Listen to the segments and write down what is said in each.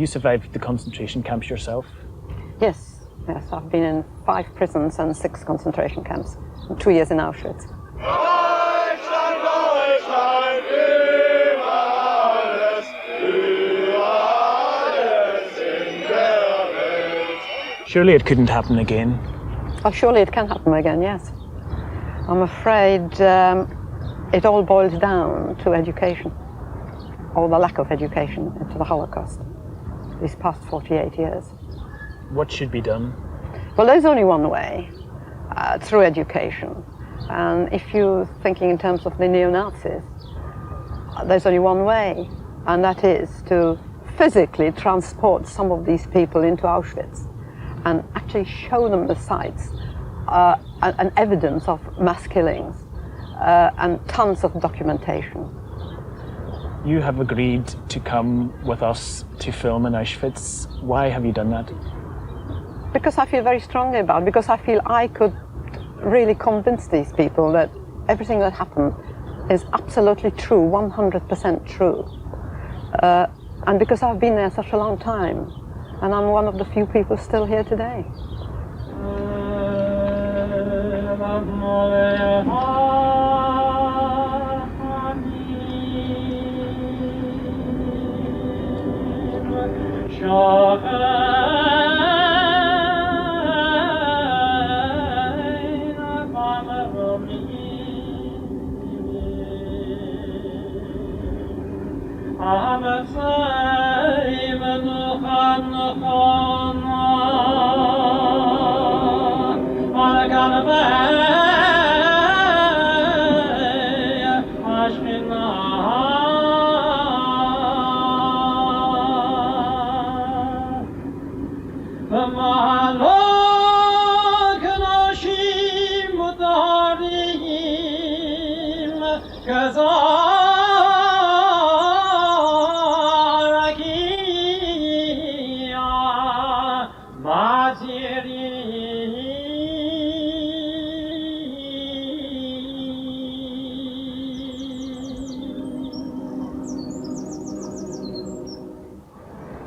You survived the concentration camps yourself? Yes, I've been in 5 prisons and 6 concentration camps, and 2 years in Auschwitz. Surely it couldn't happen again. Oh, surely it can happen again, yes. I'm afraid it all boils down to education, or the lack of education into the Holocaust, these past 48 years. What should be done? Well, there's only one way, through education. And if you're thinking in terms of the neo-Nazis, there's only one way, and that is to physically transport some of these people into Auschwitz and actually show them the sites and evidence of mass killings and tons of documentation. You have agreed to come with us to film in Auschwitz. Why have you done that? Because I feel very strongly about it, because I feel I could really convince these people that everything that happened is absolutely true, 100% true. And because I've been there such a long time, and I'm one of the few people still here today.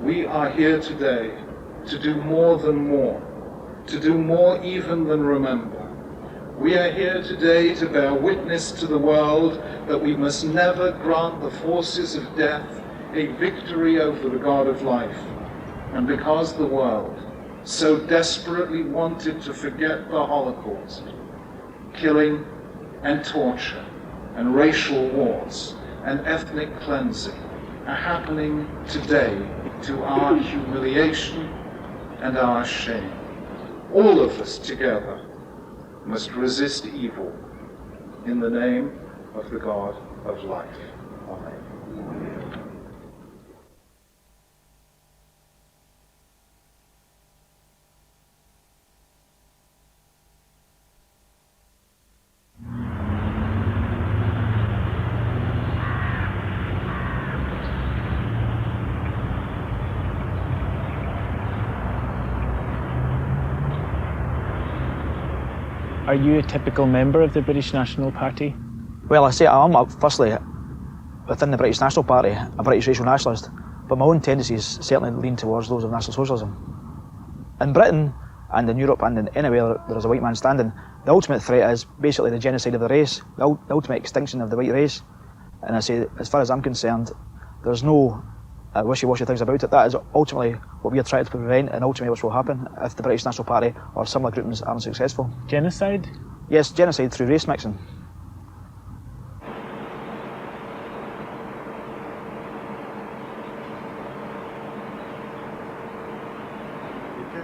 We are here today to do more than more, to do more even than remember. We are here today to bear witness to the world that we must never grant the forces of death a victory over the God of life. And because the world so desperately wanted to forget the Holocaust, killing and torture and racial wars and ethnic cleansing are happening today to our humiliation and our shame. All of us together must resist evil in the name of the God of life. Amen. Are you a typical member of the British National Party? Well, I say I am, firstly, within the British National Party, a British racial nationalist, but my own tendencies certainly lean towards those of National Socialism. In Britain and in Europe and anywhere there is a white man standing, the ultimate threat is basically the genocide of the race, the ultimate extinction of the white race. And I say, as far as I'm concerned, there's no wishy-washy things about it. That is ultimately what we are trying to prevent, and ultimately what will happen if the British National Party or similar groupings aren't successful. Genocide? Yes, genocide through race mixing.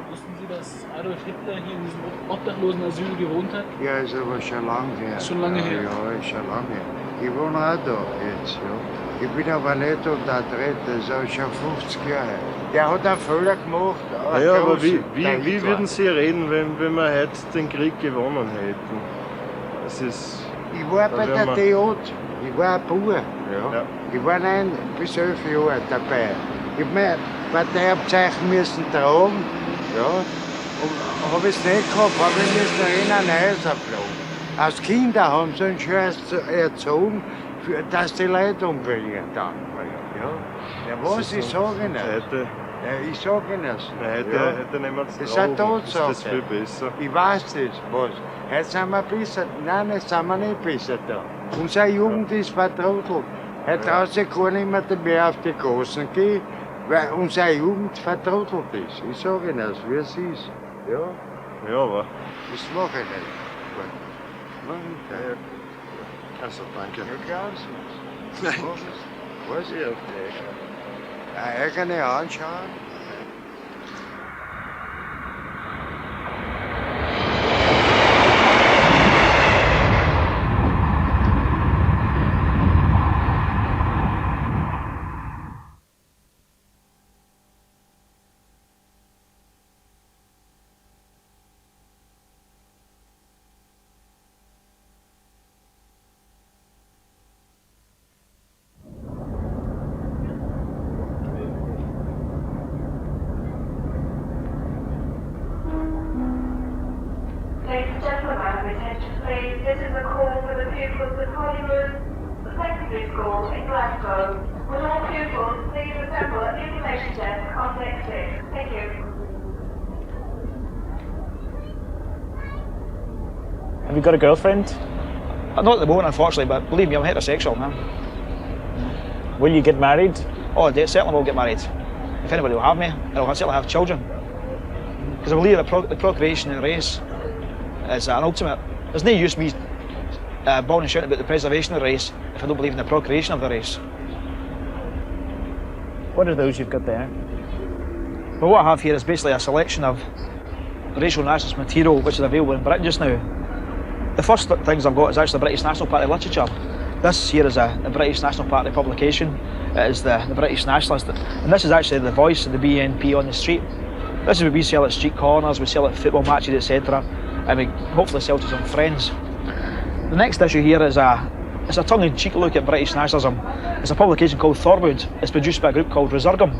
Wussten Sie, dass Adolf Hitler hier in diesem obdachlosen Asyl gewohnt hat? Ja, ist aber schon lange her. Schon lange her? Ja, ist schon lange her. Ich wohne auch da jetzt, ja. Ich bin aber nicht unter Dritte, das ist schon 50 Jahre her. Der hat einen Fehler gemacht. Ja, aber wie würden Sie reden, wenn wir heute den Krieg gewonnen hätten? Das ist... Ich war bei der TJ, ich war ein Bauer. Ja. Ich war 9 bis 11 Jahre dabei. Ich habe mein Parteiabzeichen müssen tragen. Ja. Und habe es nicht gehabt, habe ich müssen in ein neues abladen. Als Kinder haben sie einen Scheiß erzogen, dass die Leute umbringen dann. Ja, was ich sage nicht. Ja, ich sag Ihnen das. Heute nehmen wir Das ist eine Tatsache. Das ist viel besser. Ich weiß das, was. Heute sind wir besser. Nein, jetzt sind wir nicht besser da. Unsere Jugend ist vertrudelt. Heute traut sich gar nicht mehr auf die Gassen gehen, weil unsere Jugend vertrudelt ist. Ich sag Ihnen das, wie es ist. Ja, Ja, aber. das mache ich nicht. Also, danke. Ja, klar. Was? Ja, Eine eigene anschauen. Ladies and gentlemen, attention please. This is a call for the pupils of Holyrood Secondary School in Glasgow. Would all pupils please assemble at the information desk on deck 6? Thank you. Have you got a girlfriend? Not at the moment, unfortunately, but believe me, I'm heterosexual, man. Will you get married? Oh, they certainly will get married. If anybody will have me, I'll certainly have children. Because I believe that the procreation of the race is an ultimate. There's no use me bawling and shouting about the preservation of the race if I don't believe in the procreation of the race. What are those you've got there? But what I have here is basically a selection of racial nationalist material which is available in Britain just now. The first things I've got is actually British National Party literature. This here is a British National Party publication. It is the British Nationalist, and this is actually the voice of the BNP on the street. This is what we sell at street corners, we sell at football matches, etc. And we hopefully sell to some friends. The next issue here is it's a tongue-in-cheek look at British nationalism. It's a publication called Thorwood. It's produced by a group called Resurgam.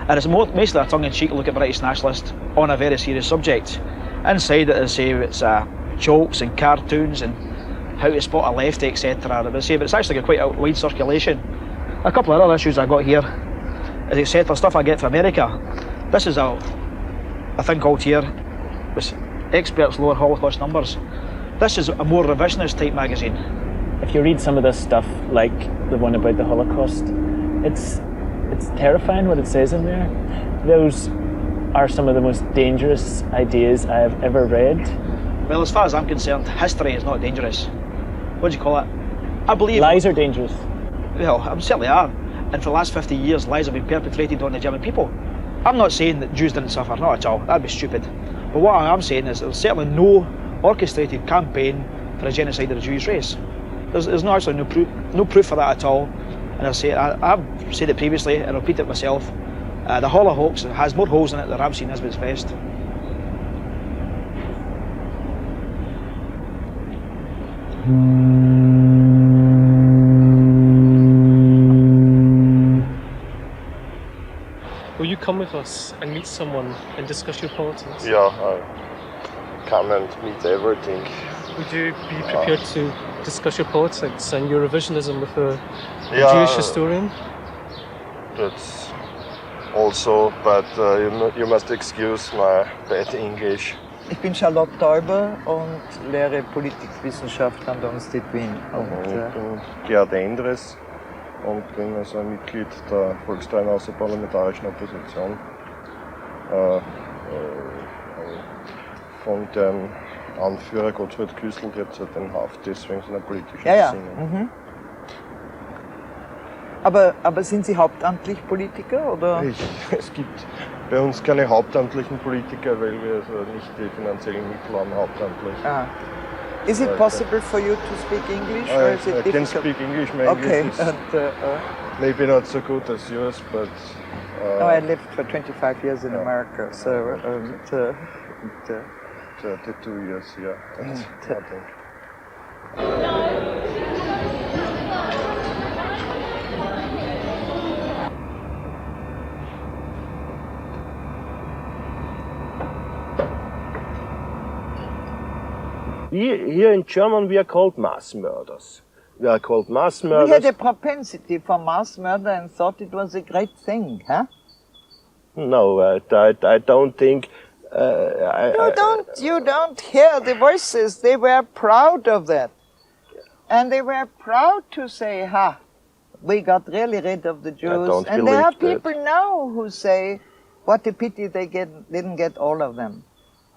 And it's mostly a tongue-in-cheek look at British nationalists on a very serious subject. Inside it, it's jokes and cartoons and how to spot a lefty, etc. But it's actually got quite a wide circulation. A couple of other issues I got here is etc. stuff I get from America. This is a thing called here, which experts lower Holocaust numbers. This is a more revisionist type magazine. If you read some of this stuff, like the one about the Holocaust, it's terrifying what it says in there. Those are some of the most dangerous ideas I have ever read. Well, as far as I'm concerned, history is not dangerous. What do you call it? I believe lies are dangerous. Well, certainly are. And for the last 50 years, lies have been perpetrated on the German people. I'm not saying that Jews didn't suffer, not at all. That'd be stupid. But what I am saying is there's certainly no orchestrated campaign for a genocide of the Jewish race. There's no actually no proof for that at all. And I've said it previously, and I'll repeat it myself. The Holocaust has more holes in it than I've seen Nisbet's vest. Will you come with us and meet someone and discuss your politics? Yeah, I come and meet everything. Would you be prepared to discuss your politics and your revisionism with a Jewish historian? That's also, but you must excuse my bad English. Ich bin Charlotte Täuber und lehre Politikwissenschaft an der Universität Wien. Ich bin Gerhard Endres und bin also ein Mitglied der Volkstreuen außerparlamentarischen Opposition. Von dem Anführer Gottfried Küssel jetzt halt in Haft, deswegen seiner politischen Gesinnung. Mhm. Aber sind Sie hauptamtlich Politiker oder? Es gibt bei uns keine hauptamtlichen Politiker, weil wir also nicht die finanziellen Mittel haben hauptamtlich. Is it possible for you to speak English or is it difficult? I can speak English, my English is maybe not so good as yours, but... No, I lived for 25 years in America, so... 32 years, yeah. I think. Here in German we are called mass murders. We are called mass murders. We had a propensity for mass murder and thought it was a great thing, huh? No, I don't think. You don't hear the voices. They were proud of that. And they were proud to say, ha, we got really rid of the Jews. And there are people now who say, what a pity they didn't get all of them.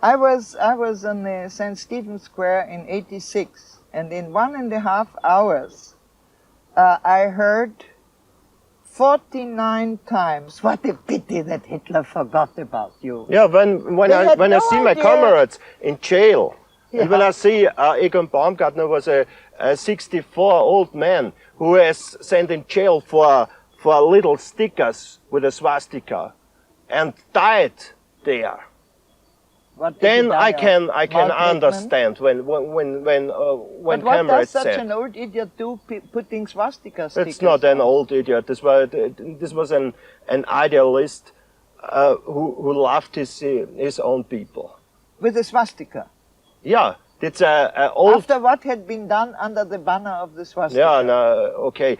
I was on the St. Stephen's Square in '86, and in 1.5 hours, I heard 49 times, what a pity that Hitler forgot about you. Yeah, when I see my comrades in jail, and when I see Egon Baumgartner was a 64-old man who was sent in jail for little stickers with a swastika and died there. Then I can understand when but what comrades does such said, an old idiot do, putting swastika stickers? it's not an old idiot. This was an idealist who loved his own people. With a swastika? Yeah, it's a old. After what had been done under the banner of the swastika? Yeah, no, okay.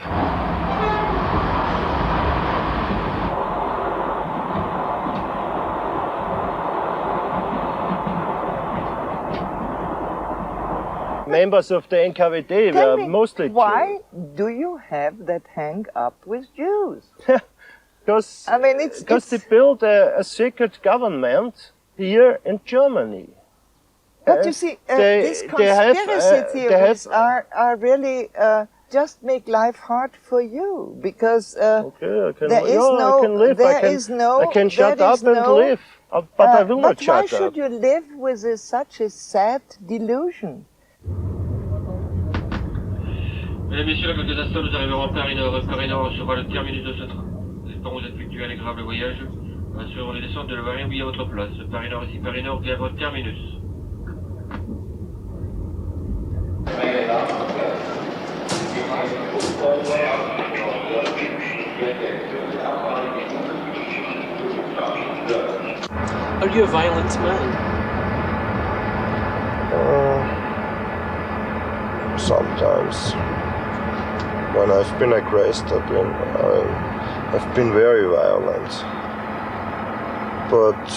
Members of the NKVD were mostly why do you have that hang up with Jews? Because I mean, they built a secret government here in Germany. But you see, these conspiracy theories are really just make life hard for you, because I can shut up and live, but I will not shut up. But why should you live with such a sad delusion? Mesdames, Messieurs, dans quelques instants, nous arriverons à Paris Nord sera le terminus de ce train. Nous espérons effectuer un agréable voyage. Assurons les descentes de le varier oublier votre place. Paris Nord ici, Paris Nord, gare au terminus. Are you a violent man? Sometimes. When I've been aggressed, I've been very violent. But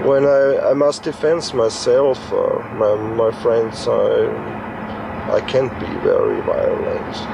when I must defend myself, my friends, I can't be very violent.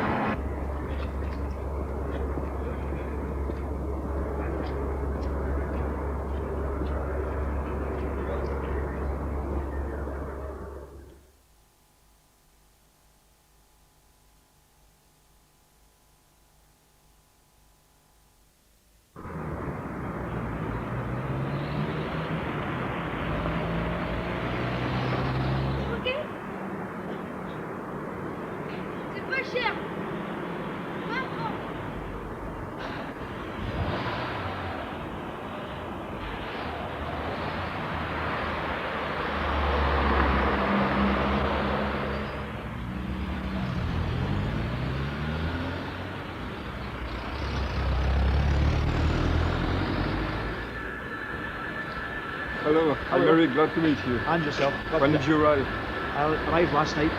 Hello, I'm very glad to meet you. And yourself. When did you arrive? I arrived last night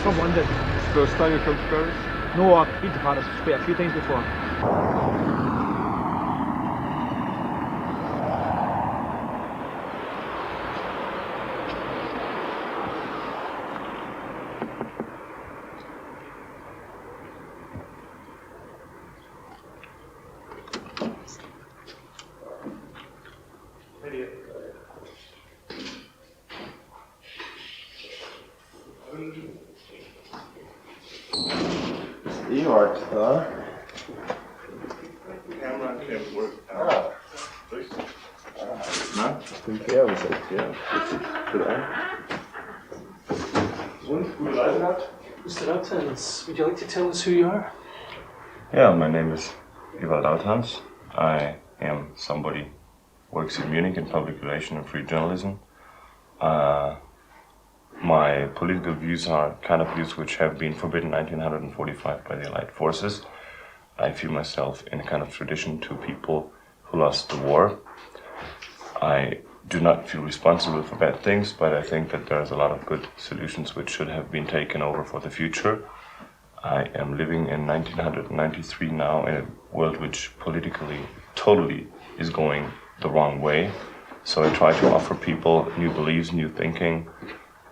from London. First time you come to Paris? No, I've been to Paris quite a few times before. Kitty Hart, huh? Camera can't work. Na? Ja, was sagt ihr? Gute Reise gehabt? Mr. Outans, would you like to tell us who you are? Yeah, my name is Ewald Outans. I am somebody who works in Munich in public relations and free journalism. My political views are kind of views which have been forbidden in 1945 by the Allied forces. I feel myself in a kind of tradition to people who lost the war. I do not feel responsible for bad things, but I think that there's a lot of good solutions which should have been taken over for the future. I am living in 1993 now in a world which politically totally is going the wrong way. So I try to offer people new beliefs, new thinking,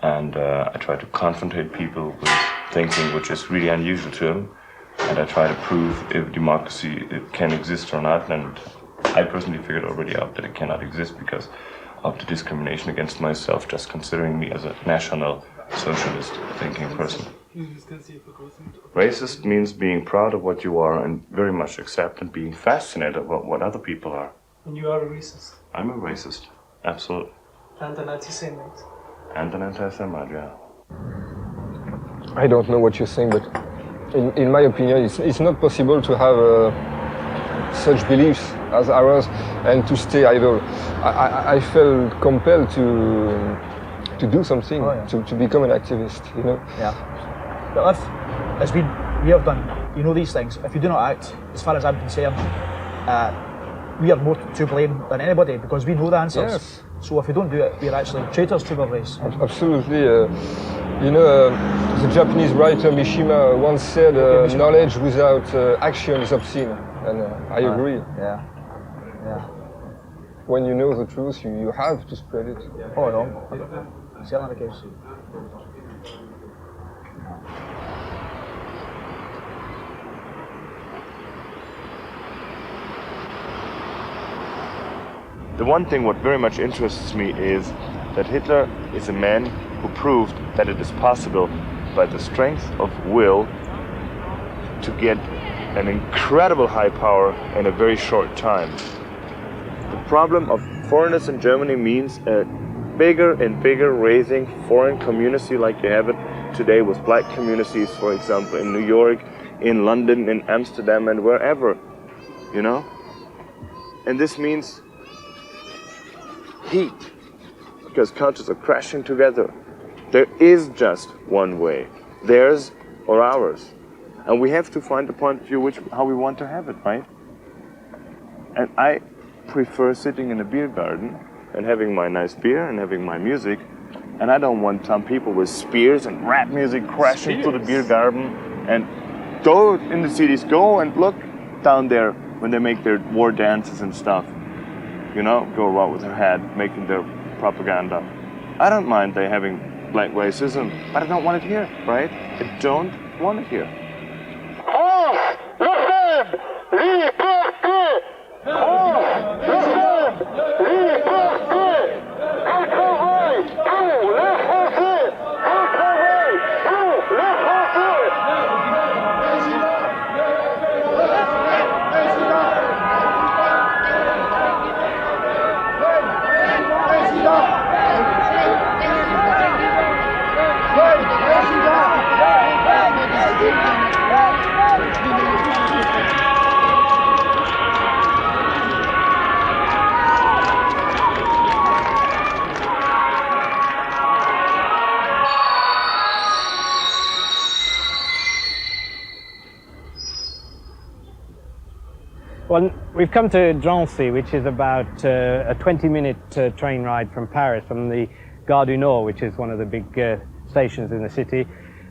and I try to confrontate people with thinking which is really unusual to them. And I try to prove if democracy it can exist or not. And I personally figured already out that it cannot exist because of the discrimination against myself, just considering me as a national socialist thinking person. Racist means being proud of what you are and very much accept and being fascinated about what other people are. And you are a racist. I'm a racist, absolutely. And an anti-Semite. And an anti-Semite, yeah. I don't know what you're saying, but in my opinion, it's not possible to have such beliefs as ours and to stay idle. I felt compelled to do something, to become an activist, you know? Yeah. But if, as we have done, you know these things, if you do not act, as far as I'm concerned, we are more to blame than anybody because we know the answers. Yes. So if we don't do it, we're actually traitors to our race. Absolutely. You know, the Japanese writer Mishima once said, knowledge without action is obscene. And I agree. Yeah. Yeah. When you know the truth, you have to spread it. Oh, no. Certainly the case. The one thing what very much interests me is that Hitler is a man who proved that it is possible by the strength of will to get an incredible high power in a very short time. The problem of foreigners in Germany means a bigger and bigger raising foreign community like you have it today with black communities, for example, in New York, in London, in Amsterdam, and wherever, you know? And this means heat, because cultures are crashing together. There is just one way, theirs or ours. And we have to find a point of view how we want to have it, right? And I prefer sitting in a beer garden and having my nice beer and having my music. And I don't want some people with spears and rap music crashing through the beer garden. And go in the cities, go and look down there when they make their war dances and stuff. You know, go around with their hat, making their propaganda. I don't mind they having black racism, but I don't want it here, right? I don't want it here. France, le peuple, liberté! France, le peuple, liberté! Un travail pour les Français! Un travail pour les Français! Well, we've come to Drancy, which is about a 20-minute train ride from Paris, from the Gare du Nord, which is one of the big stations in the city.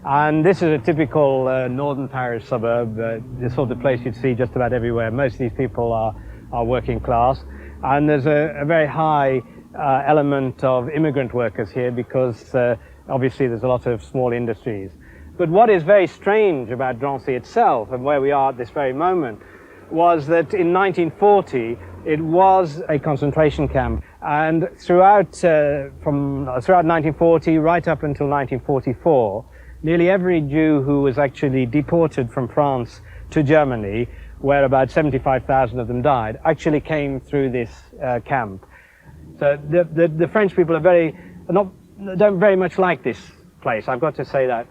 And this is a typical northern Paris suburb, the sort of place you'd see just about everywhere. Most of these people are working class. And there's a very high element of immigrant workers here because obviously there's a lot of small industries. But what is very strange about Drancy itself and where we are at this very moment was that in 1940 it was a concentration camp, and throughout 1940 right up until 1944, nearly every Jew who was actually deported from France to Germany, where about 75,000 of them died, actually came through this camp. So the French people don't very much like this place. I've got to say that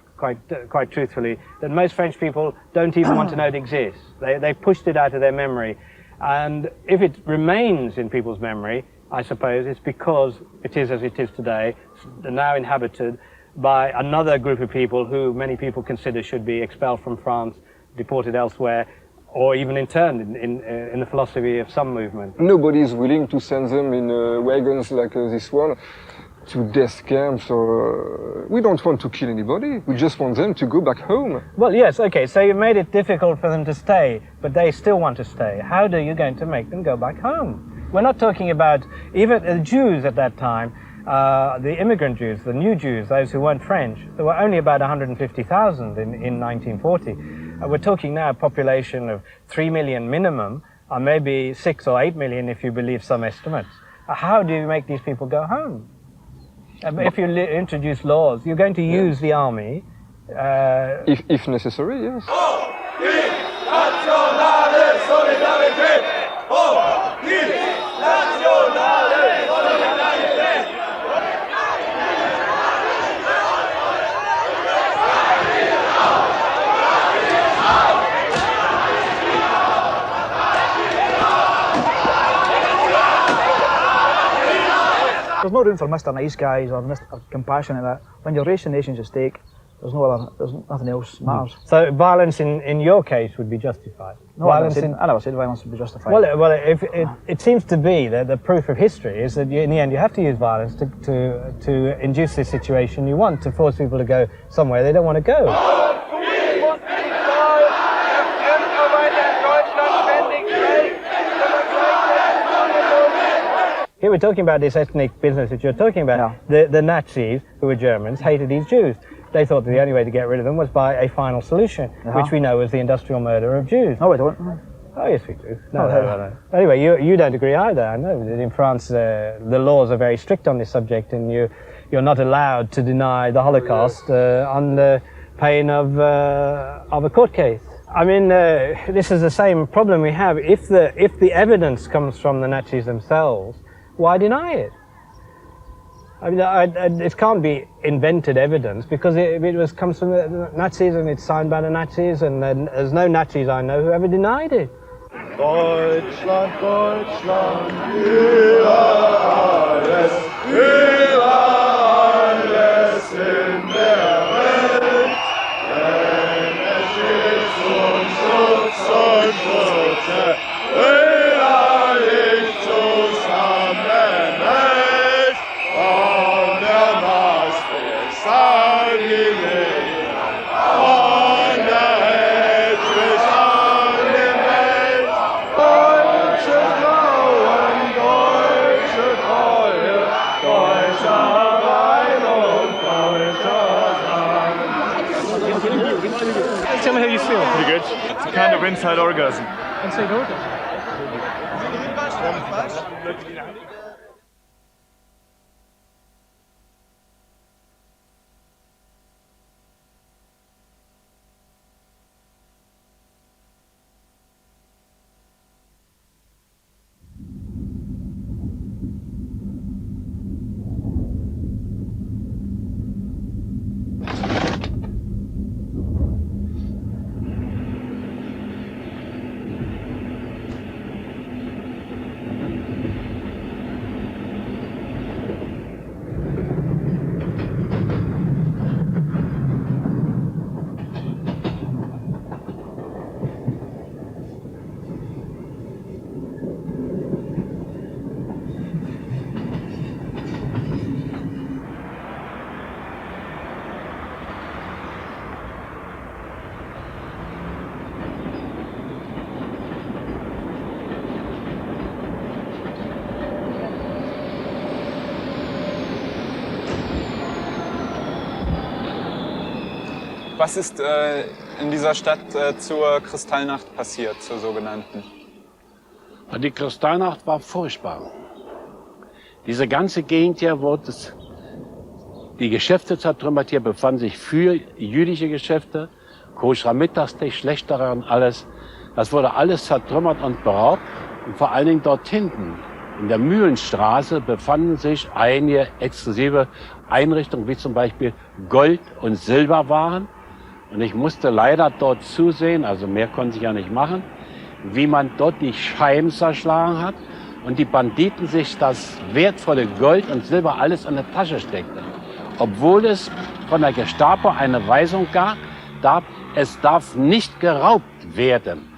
quite truthfully, that most French people don't even want to know it exists. They pushed it out of their memory. And if it remains in people's memory, I suppose it's because it is as it is today, now inhabited by another group of people who many people consider should be expelled from France, deported elsewhere, or even interned in the philosophy of some movement. Nobody is willing to send them in wagons like this one. to death camps or... we don't want to kill anybody. We just want them to go back home. Well, yes, okay, so you made it difficult for them to stay, but they still want to stay. How are you going to make them go back home? We're not talking about even the Jews at that time, the immigrant Jews, the new Jews, those who weren't French. There were only about 150,000 in 1940. We're talking now a population of 3 million minimum, or maybe 6 or 8 million if you believe some estimates. How do you make these people go home? If you introduce laws, you're going to use the army. If necessary, yes. There's no room for Mr. Nice Guys or Mr. Compassionate. That when your race and nation's at stake, there's nothing else matters. So violence in your case would be justified. No, violence I never said violence would be justified. Well, it seems to be that the proof of history is that in the end you have to use violence to induce the situation you want, to force people to go somewhere they don't want to go. Here we're talking about this ethnic business that you're talking about. Yeah. The Nazis, who were Germans, hated these Jews. They thought that the only way to get rid of them was by a final solution, which we know was the industrial murder of Jews. No, we don't. Oh, yes, we do. No. Anyway, you don't agree either. I know that in France the laws are very strict on this subject, and you're not allowed to deny the Holocaust on the pain of a court case. I mean, this is the same problem we have. If the evidence comes from the Nazis themselves, why deny it? I mean, it can't be invented evidence because it comes from the Nazis and it's signed by the Nazis, and there's no Nazis I know who ever denied it. Deutschland, Deutschland, über alles in der Welt, denn es ist Schutz und Schutze, nicht zusammenhält, von der Macht bis an die Welt, von der Welt bis an die Welt. Deutsche Frauen, deutsche Treue, deutscher Wein und deutscher Sang. Tell me how you feel. Pretty good. It's a kind of inside orgasm. Inside orgasm? Was ist in dieser Stadt zur Kristallnacht passiert, zur sogenannten? Die Kristallnacht war furchtbar. Diese ganze Gegend hier wurde die Geschäfte zertrümmert. Hier befanden sich für jüdische Geschäfte, koscherer Mittagstisch, schlechterer und alles. Das wurde alles zertrümmert und beraubt. Und vor allen Dingen dort hinten, in der Mühlenstraße, befanden sich einige exklusive Einrichtungen, wie zum Beispiel Gold- und Silberwaren. Und ich musste leider dort zusehen, also mehr konnte ich ja nicht machen, wie man dort die Scheiben zerschlagen hat und die Banditen sich das wertvolle Gold und Silber alles in der Tasche steckten. Obwohl es von der Gestapo eine Weisung gab, es darf nicht geraubt werden.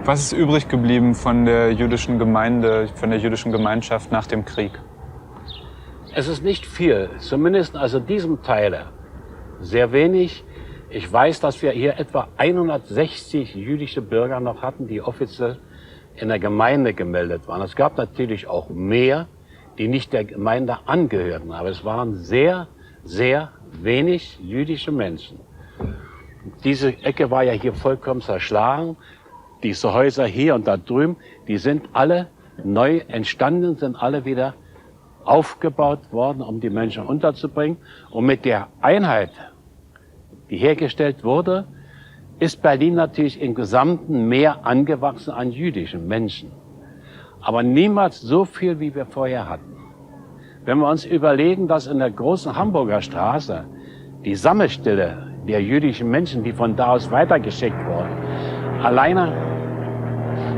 Was ist übrig geblieben von der jüdischen Gemeinde, von der jüdischen Gemeinschaft nach dem Krieg? Es ist nicht viel, zumindest also diesem Teil sehr wenig. Ich weiß, dass wir hier etwa 160 jüdische Bürger noch hatten, die offiziell in der Gemeinde gemeldet waren. Es gab natürlich auch mehr, die nicht der Gemeinde angehörten, aber es waren sehr, sehr wenig jüdische Menschen. Diese Ecke war ja hier vollkommen zerschlagen. Diese Häuser hier und da drüben, die sind alle neu entstanden, sind alle wieder aufgebaut worden, um die Menschen unterzubringen. Und mit der Einheit, die hergestellt wurde, ist Berlin natürlich im Gesamten mehr angewachsen an jüdischen Menschen. Aber niemals so viel, wie wir vorher hatten. Wenn wir uns überlegen, dass in der großen Hamburger Straße die Sammelstelle der jüdischen Menschen, die von da aus weitergeschickt wurden, alleine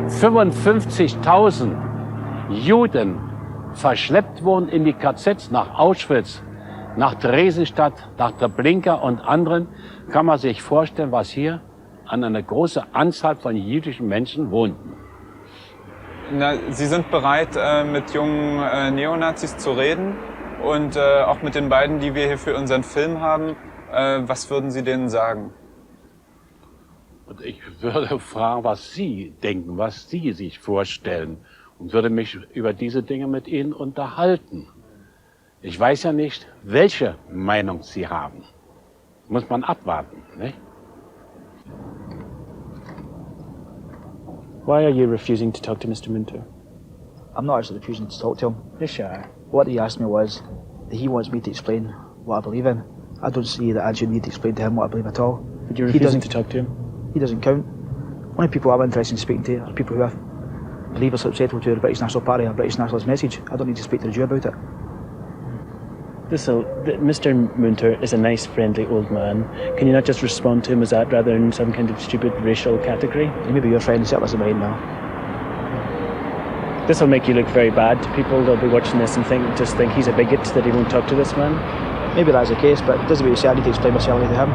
55.000 Juden verschleppt wurden in die KZs nach Auschwitz, nach Theresienstadt, nach Treblinka und anderen, kann man sich vorstellen, was hier an einer großen Anzahl von jüdischen Menschen wohnten. Na, Sie sind bereit, mit jungen Neonazis zu reden und auch mit den beiden, die wir hier für unseren Film haben. Was würden Sie denen sagen? Und ich würde fragen, was Sie denken, was Sie sich vorstellen und würde mich über diese Dinge mit Ihnen unterhalten. Ich weiß ja nicht, welche Meinung Sie haben. Muss man abwarten, nicht? Why are you refusing to talk to Mr. Munter? I'm not actually refusing to talk to him. Yes, you are. What he asked me was that he wants me to explain what I believe in. I don't see that I should need to explain to him what I believe at all. But you're refusing to talk to him? He doesn't count. Only people I'm interested in speaking to are people who I believe are susceptible to the British National Party or British nationalist message. I don't need to speak to the Jew about it. Mr. Munter is a nice, friendly old man. Can you not just respond to him as that rather than some kind of stupid racial category? He may be your friend, certainly isn't mine now. This will make you look very bad to people. They'll be watching this and just think he's a bigot, that he won't talk to this man. Maybe that's the case, but it doesn't mean I need to explain myself to him.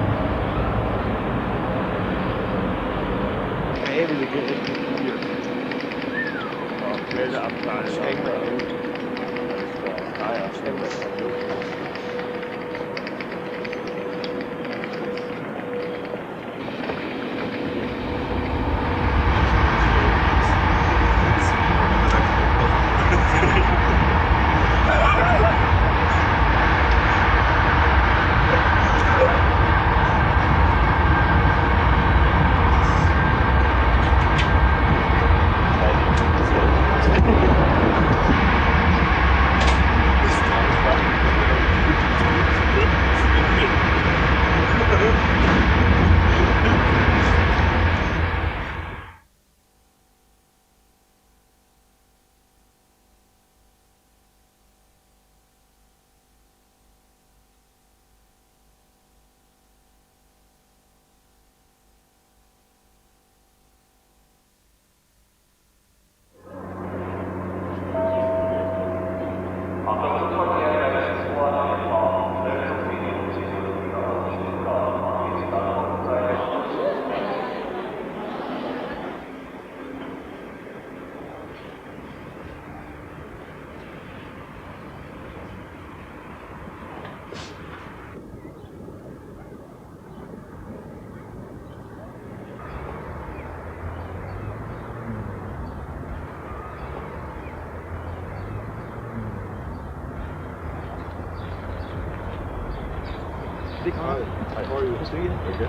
Hi, how are you? Nice to meet you. Okay.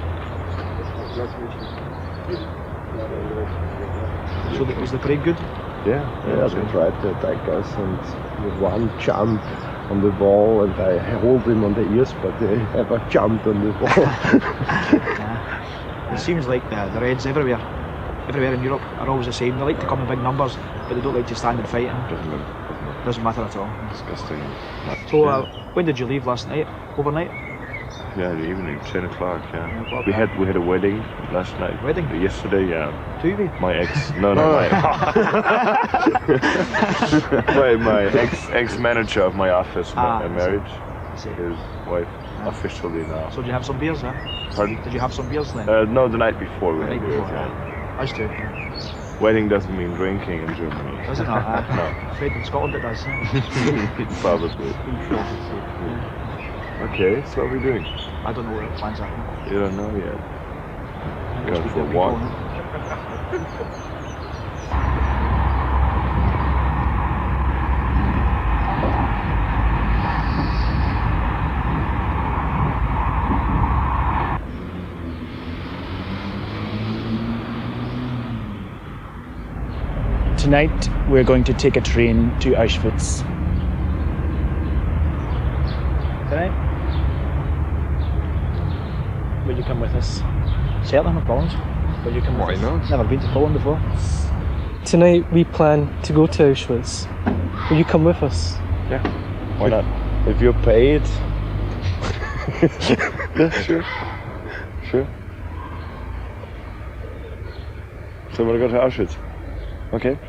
Nice to meet you. So was the parade good? Yeah, they tried to attack us and with one jump on the wall and I hold him on the ears but they ever jumped on the wall. It seems like the Reds everywhere in Europe are always the same. They like to come in big numbers but they don't like to stand and fight. Doesn't matter at all. Disgusting. So when did you leave last night? Overnight? Yeah, the evening, 10 o'clock, yeah. We had a wedding last night. Wedding? Yesterday, yeah. To you? My ex, no, my ex-manager of my office, my marriage, his wife, officially now. So did you have some beers, huh? Pardon? Did you have some beers then? No, the night before. The night before, yeah. Us too. Wedding doesn't mean drinking in Germany. Does it not? No. I'm afraid in Scotland it does. Probably. Okay, so what are we doing? I don't know what our plans are. You don't know yet. We'll Go for a walk. Tonight we're going to take a train to Auschwitz. Tonight? Will you come with us? Certainly, no problems. Will you come with us? Why not? Never been to Poland before. Tonight we plan to go to Auschwitz. Will you come with us? Yeah. Why not? If you're paid. Yeah, sure. Sure. So we'll go to Auschwitz. Okay.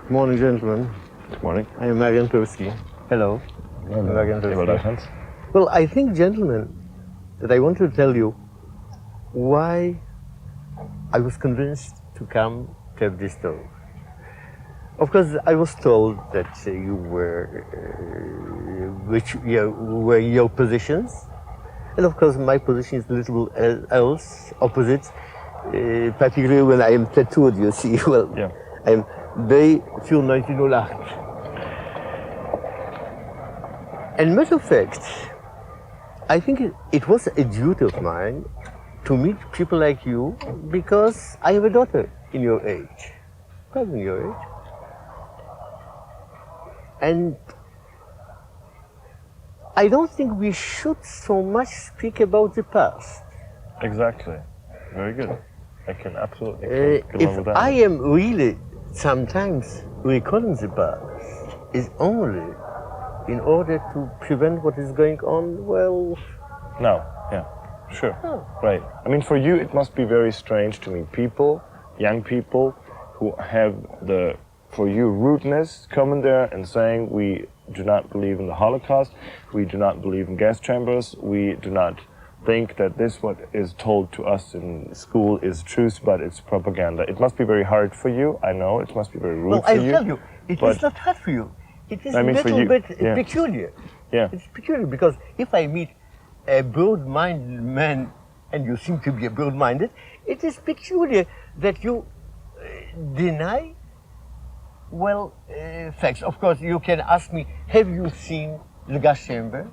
Good morning, gentlemen. Good morning. I am Marian Turski. Hello. I'm Marian Turski. Well, I think, gentlemen, that I want to tell you why I was convinced to come to have this talk. Of course, I was told that you were, were your positions, and of course my position is a little else, opposite, particularly when I am tattooed, you see. Well, yeah. I am Bay für 1908. And matter of fact, I think it was a duty of mine to meet people like you because I have a daughter in your age, probably in your age. And I don't think we should so much speak about the past. Exactly. Very good. I can absolutely get along with If that. I am really sometimes recalling the past, is only in order to prevent what is going on, well... No, yeah, sure, Oh. right. I mean, for you, it must be very strange to meet people, young people, who have the, for you, rudeness, coming there and saying, we do not believe in the Holocaust, we do not believe in gas chambers, we do not think that this what is told to us in school is truth, but it's propaganda. It must be very hard for you, I know, it must be very rude Well, for you. I tell you, it is not hard for you. It is I mean, a for little you, bit yeah. peculiar. Yeah. It's peculiar because if I meet a broad-minded man, and you seem to be broad-minded, it is peculiar that you deny, well, facts. Of course, you can ask me, have you seen the gas chamber?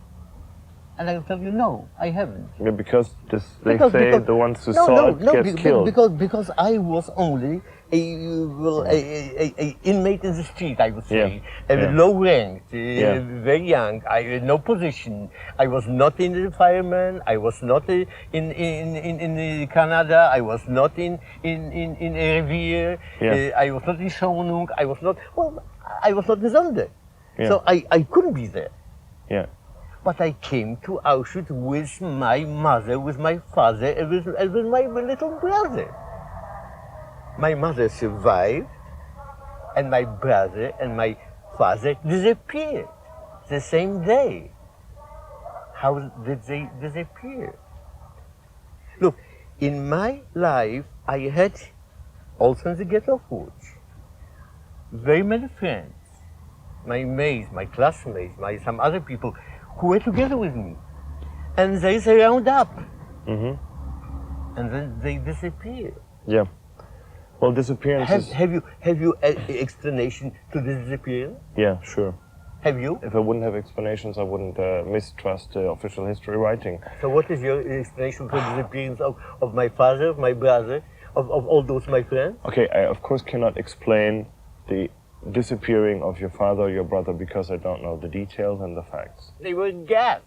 And I will tell you, no, I haven't. Yeah, because they say the ones who saw it get killed. Because I was only a inmate in the street, I would say, low ranked, very young. I had no position. I was not in the fireman. I was not in Canada. I was not in a Revier. I was not in Schonung. I was not. Well, I was not in Zonde. So I couldn't be there. Yeah. But I came to Auschwitz with my mother, with my father, and with my little brother. My mother survived, and my brother and my father disappeared the same day. How did they disappear? Look, in my life, I had also in the ghetto foods very many friends, my mates, my classmates, some other people who were together with me, and they round up, and then they disappear. Yeah. Well, disappearances. Have you an explanation to this disappearance? Yeah, sure. Have you? If I wouldn't have explanations, I wouldn't mistrust official history writing. So what is your explanation for the disappearance of my father, of my brother, of all those my friends? Okay, I of course cannot explain the disappearing of your father or your brother because I don't know the details and the facts. They were gas.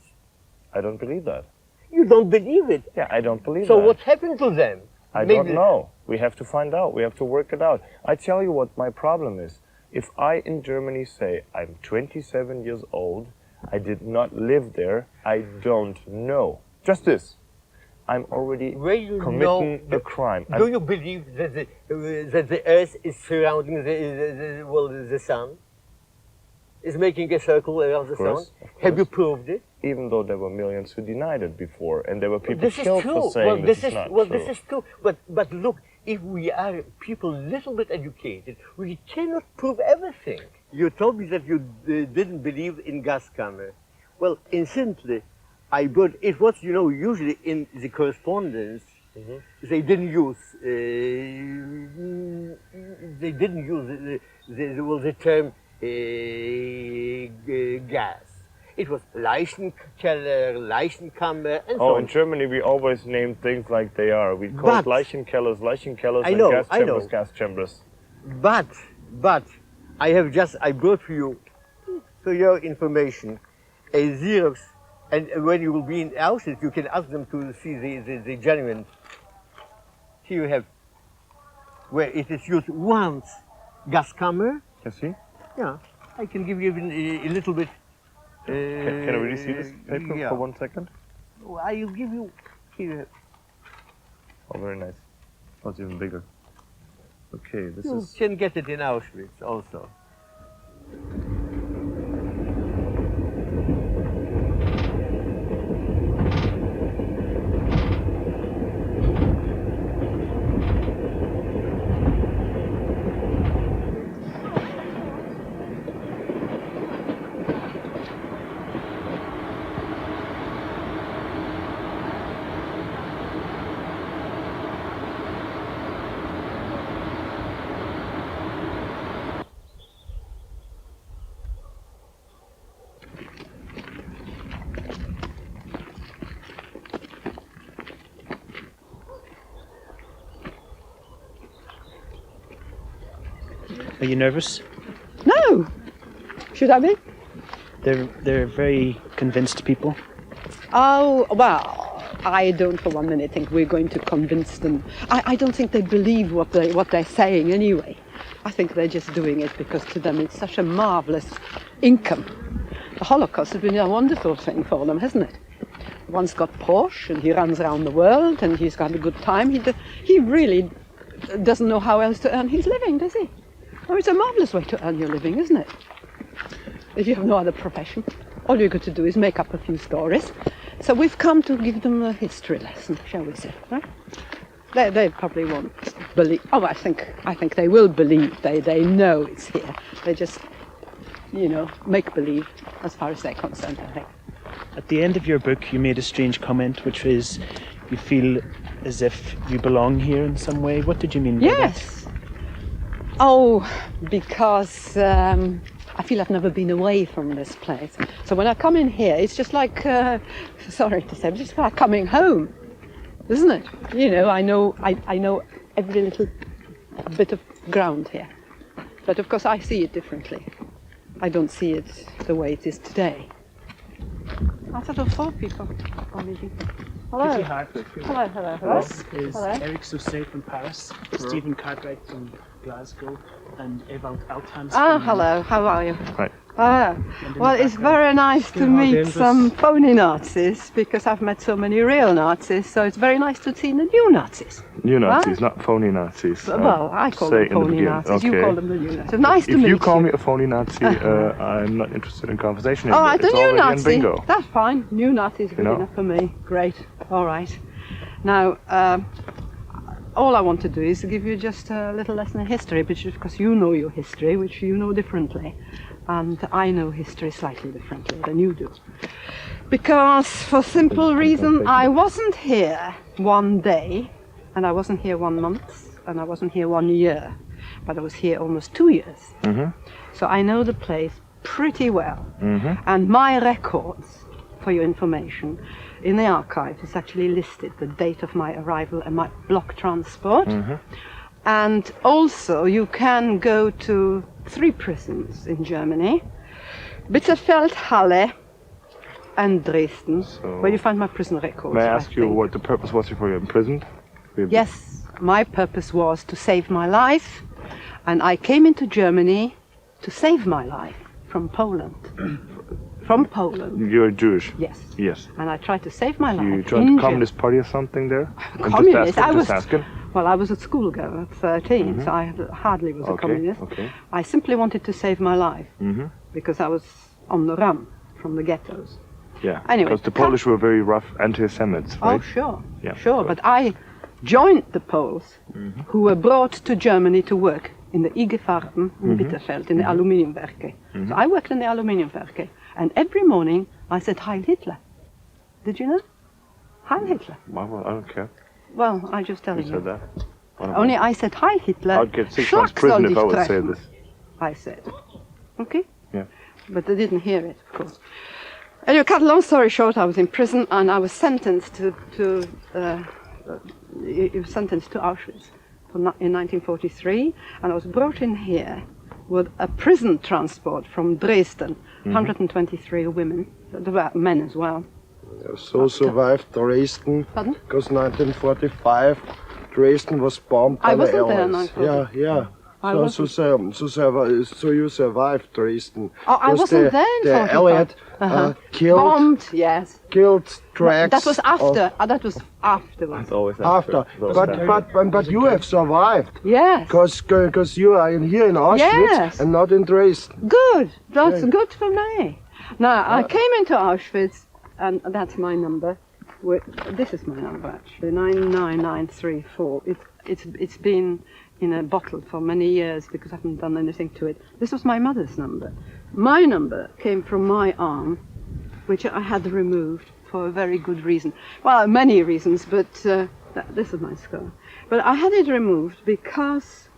I don't believe that. You don't believe it? Yeah, I don't believe so that. So what happened to them? I don't know. We have to find out. We have to work it out. I tell you what my problem is. If I in Germany say I'm 27 years old, I did not live there, I don't know. Just this. I'm already committing a crime. Do you believe that the Earth is surrounding the Sun? Is making a circle around the Sun? Have you proved it? Even though there were millions who denied it before, and there were people killed for saying this is not true. This is true. But look, if we are people a little bit educated, we cannot prove everything. You told me that you didn't believe in gas camera. Well, incidentally, it was, usually in the correspondence, they didn't use the term gas. It was Leichenkeller, Leichenkammer, and so on. In Germany we always name things like they are. We call it Leichenkellers, and gas chambers. But I brought for you, for your information, a Xerox, and when you will be in Auschwitz, you can ask them to see the genuine. Here you have, where it is used once, gas camera. You see? Yeah, I can give you even a little bit. Can I really see this paper for 1 second? Well, I'll give you here. Oh, very nice. Oh, it's even bigger. Okay, this You is. can get it in Auschwitz also. Are you nervous? No. Should I be? They're very convinced people. Oh, well, I don't for 1 minute think we're going to convince them. I don't think they believe what they're saying anyway. I think they're just doing it because to them it's such a marvelous income. The Holocaust has been a wonderful thing for them, hasn't it? One's got Porsche and he runs around the world and he's got a good time. He really doesn't know how else to earn his living, does he? Oh, it's a marvelous way to earn your living, isn't it? If you have no other profession, all you've got to do is make up a few stories. So we've come to give them a history lesson, shall we say, right? They probably won't believe. Oh, I think they will believe. They know it's here. They just, make believe as far as they're concerned, I think. At the end of your book, you made a strange comment, which is you feel as if you belong here in some way. What did you mean by that? Yes. Oh, because I feel I've never been away from this place. So when I come in here, it's just like, sorry to say, it's just like coming home, isn't it? I know every little bit of ground here. But of course I see it differently. I don't see it the way it is today. I thought of 4 people. Hello. Kitty Hart. Hello. This is Hello. Eric Sausset from Paris, Stephen Cartwright from Glasgow, and Ewald Althans. Hello. How are you? Right. Well, it's very nice to meet some phony Nazis because I've met so many real Nazis. So it's very nice to see the new Nazis. New Nazis, not phony Nazis. Well, I call them phony Nazis. Okay. You call them the new Nazis. Nice to meet you. If you call me a phony Nazi, I'm not interested in conversation anymore. All right, the it's new already Nazi. in bingo. That's fine. New Nazi is good enough for me. Great. All right. Now, all I want to do is to give you just a little lesson in history, because you know your history, which you know differently, and I know history slightly differently than you do. Because, for simple reason, I wasn't here one day, and I wasn't here 1 month, and I wasn't here 1 year, but I was here almost 2 years. So I know the place pretty well, and my records, for your information, in the archive is actually listed the date of my arrival and my block transport. And also you can go to 3 prisons in Germany: Bitterfeld, Halle and Dresden, where you find my prison records. May I ask you what the purpose was for you imprisoned? Yes, my purpose was to save my life, and I came into Germany to save my life from Poland. From Poland. You're Jewish? Yes. Yes. And I tried to save my life. You joined the Communist Party or something there? Communist? I was asking. Well, I was a schoolgirl at 13, so I hardly was a communist. I simply wanted to save my life because I was on the run from the ghettos. Yeah. Anyway, because the Polish were very rough anti-Semites, right? Oh, sure. Yeah. Sure, but I joined the Poles who were brought to Germany to work in the IG Farben in Bitterfeld, in the Aluminiumwerke. So I worked in the Aluminiumwerke, and every morning I said, Heil Hitler. Did you know? Heil Hitler. Well, I don't care. Well, I just tell you. You said that? Only I said, Heil Hitler. I'd get 6 months prison if I would say this. I said. Okay? Yeah. But they didn't hear it, of course. Anyway, cut a long story short, I was in prison and I was sentenced to Auschwitz in 1943, and I was brought in here with a prison transport from Dresden, 123 women, there were men as well. So survived Dresden. Pardon? Because 1945, Dresden was bombed by the wasn't there in Allies. 1945. Yeah. So you survived Dresden. Oh, I wasn't there in 45. The Allied killed. Bombed, yes. Killed tracks. That was after. That was afterwards. After. But you have survived. Yes. Because you are here in Auschwitz and not in Dresden. Good. That's good for me. Now, I came into Auschwitz, and that's my number. This is my number, actually, 99934. It's been in a bottle for many years because I haven't done anything to it. This was my mother's number. My number came from my arm, which I had removed for a very good reason. Well, many reasons, but this is my scar. But I had it removed because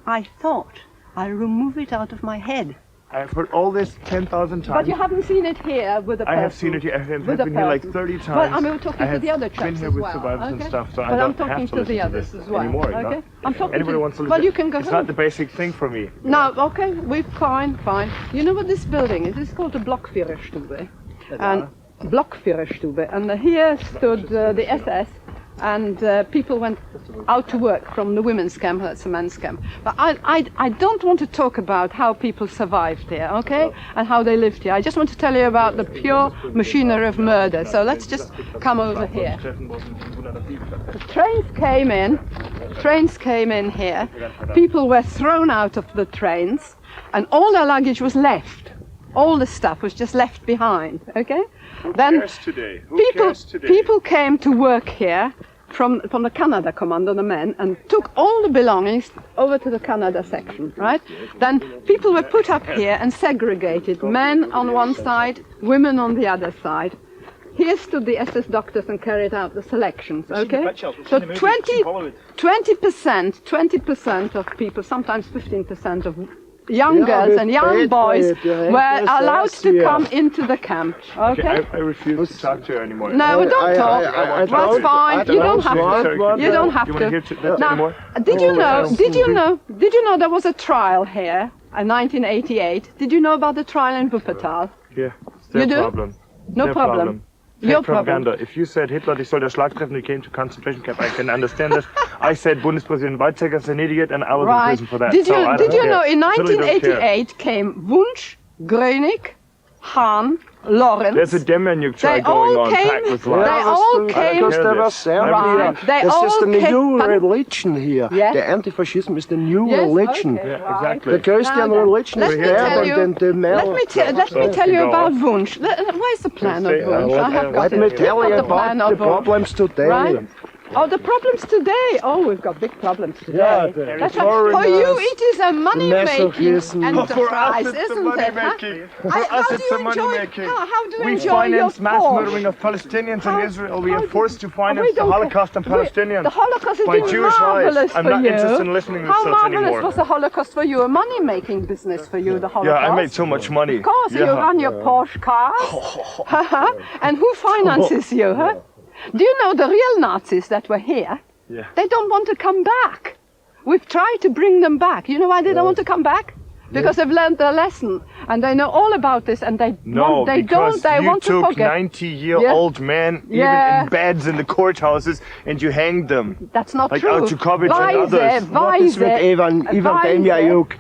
I thought I'll remove it out of my head. I've heard all this 10,000 times. But you haven't seen it here with a person. I have seen it here. I've been here like 30 times. Well, I'm talking to the other chaps been here as with well. survivors and stuff, so but I don't I'm talking have to to listen the others to this as well. anymore. Okay? I'm talking Anybody to wants to listen. Well, you can go It's home. not the basic thing for me. No, okay, we're fine. You know what this building is? It's called the Blockführerstube. And Blockführerstube. And here stood the SS, and people went out to work from the women's camp. That's the men's camp. But I don't want to talk about how people survived here, okay, and how they lived here. I just want to tell you about the pure machinery of murder. So let's just come over here. The trains came in here. People were thrown out of the trains, and all their luggage was left. All the stuff was just left behind, okay? Then people came to work here from the Canada Commando, the men, and took all the belongings over to the Canada section, right? Then people were put up here and segregated, men on one side, women on the other side. Here stood the SS doctors and carried out the selections, okay? So 20% of people, sometimes 15% of young girls and young boys were allowed to come into the camp, okay? I refuse to talk to you anymore. No, don't talk. That's fine. You don't have to. You don't have to. Now, did you know there was a trial here in 1988? Did you know about the trial in Wuppertal? Yeah. You do? Problem. No problem. Your propaganda. If you said Hitler, die soll der Schlag treffen, he came to concentration camp, I can understand this. I said Bundespräsident Weizsäcker is an idiot, and I was in prison for that. Did you know in Totally 1988 came Wunsch, Grönig, Hahn, Lorenz. There's a Demjanjuk trial going on, packed with lies. They all came. Because they were Serbia. This is the new religion here. Yes. The anti-fascism is the new religion. Okay, exactly. The Christian religion is there, and the let me tell you about Wunsch. Where's the plan of Wunsch? I have got Let it. me tell you I've got the plan about the of Wunsch. problems today. Right? Oh, the problems today. Oh, we've got big problems today. Yeah, That's for you, it is a money-making enterprise, For us, it's a isn't money-making. it? For us, it's a money-making. We finance mass murdering of Palestinians in Israel. We are forced to finance the Holocaust and Palestinians. The Holocaust is by doing Jewish marvelous eyes. for I'm not you. interested in listening to How stuff marvelous anymore. was the Holocaust for you? A money-making business for you, the Holocaust. Yeah, I made so much money. Of course, you run your Porsche cars. And who finances you, huh? Do you know the real Nazis that were here? Yeah. They don't want to come back. We've tried to bring them back. You know why they don't want to come back? Because they've learned their lesson and they know all about this and they No, they because don't. They you want to took forget. 90-year-old men, even in beds in the courthouses, and you hanged them. That's not like true. Altukovic and others. What is with Ivan Demjanjuk?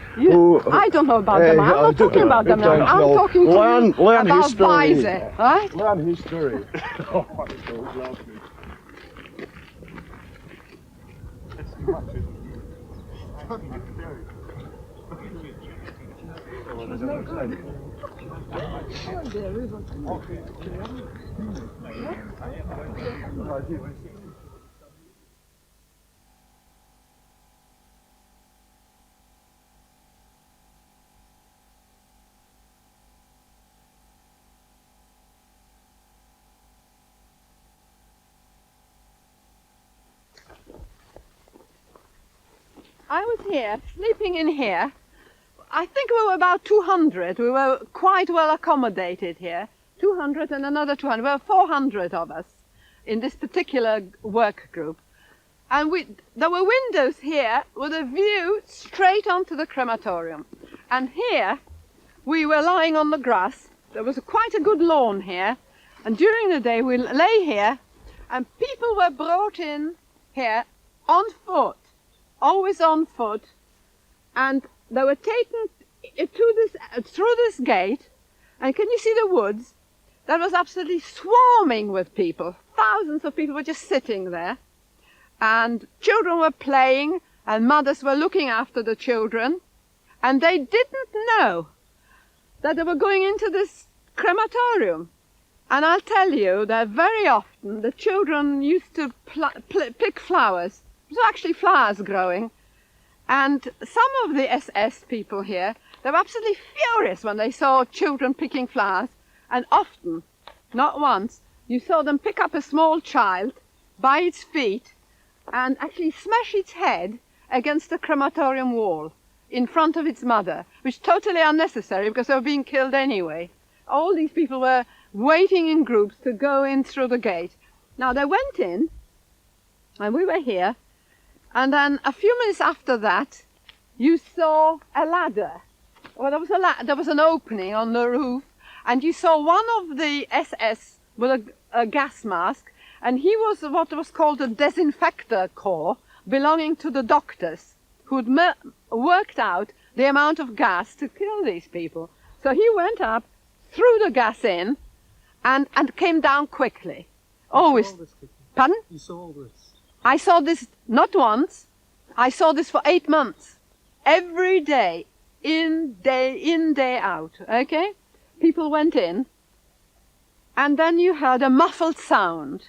I don't know about them. I'm not talking about them now. I'm talking to you about Weise, right? Learn history. Oh my God, love me. I was here, sleeping in here. I think we were about 200. We were quite well accommodated here. 200 and another 200. There were 400 of us in this particular work group. And there were windows here with a view straight onto the crematorium. And here we were lying on the grass. There was quite a good lawn here. And during the day we lay here and people were brought in here on foot. Always on foot, and they were taken through this gate, and can you see the woods? That was absolutely swarming with people. Thousands of people were just sitting there, and children were playing, and mothers were looking after the children, and they didn't know that they were going into this crematorium. And I'll tell you that very often the children used to pick flowers. There were actually flowers growing, and some of the SS people here, they were absolutely furious when they saw children picking flowers, and often, not once, you saw them pick up a small child by its feet and actually smash its head against the crematorium wall in front of its mother, which is totally unnecessary because they were being killed anyway. All these people were waiting in groups to go in through the gate. Now they went in, and we were here. And then a few minutes after that, you saw a ladder. Well, there was an opening on the roof, and you saw one of the SS with a gas mask, and he was what was called a disinfector corps, belonging to the doctors, who'd worked out the amount of gas to kill these people. So he went up, threw the gas in, and came down quickly. Always. Pardon? You saw all this? I saw this not once, I saw this for 8 months. Every day, in, day out, okay? People went in, and then you heard a muffled sound,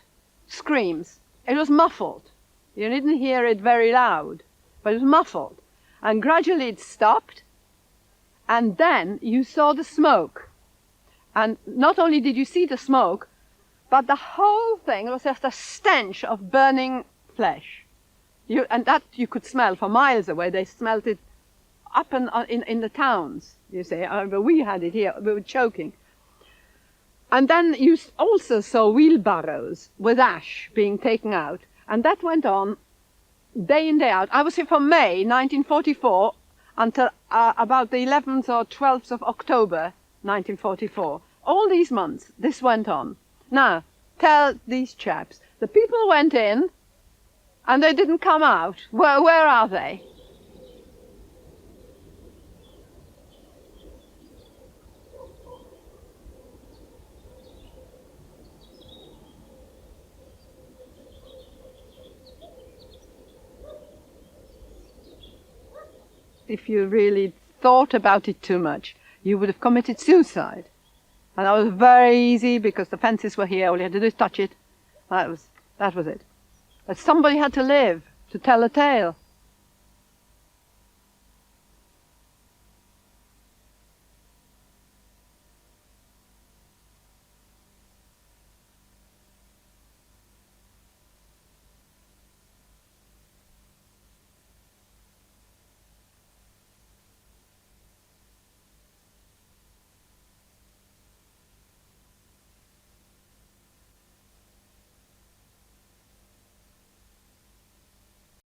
screams. It was muffled. You didn't hear it very loud, but it was muffled. And gradually it stopped, and then you saw the smoke. And not only did you see the smoke, but the whole thing was just a stench of burning flesh. And that you could smell for miles away. They smelled it up in the towns, you see. But we had it here. We were choking. And then you also saw wheelbarrows with ash being taken out. And that went on day in, day out. I was here from May 1944 until about the 11th or 12th of October 1944. All these months, this went on. Now, tell these chaps, the people went in and they didn't come out. Where are they? If you really thought about it too much, you would have committed suicide. And that was very easy because the fences were here. All you had to do is touch it. That was it. But somebody had to live to tell a tale.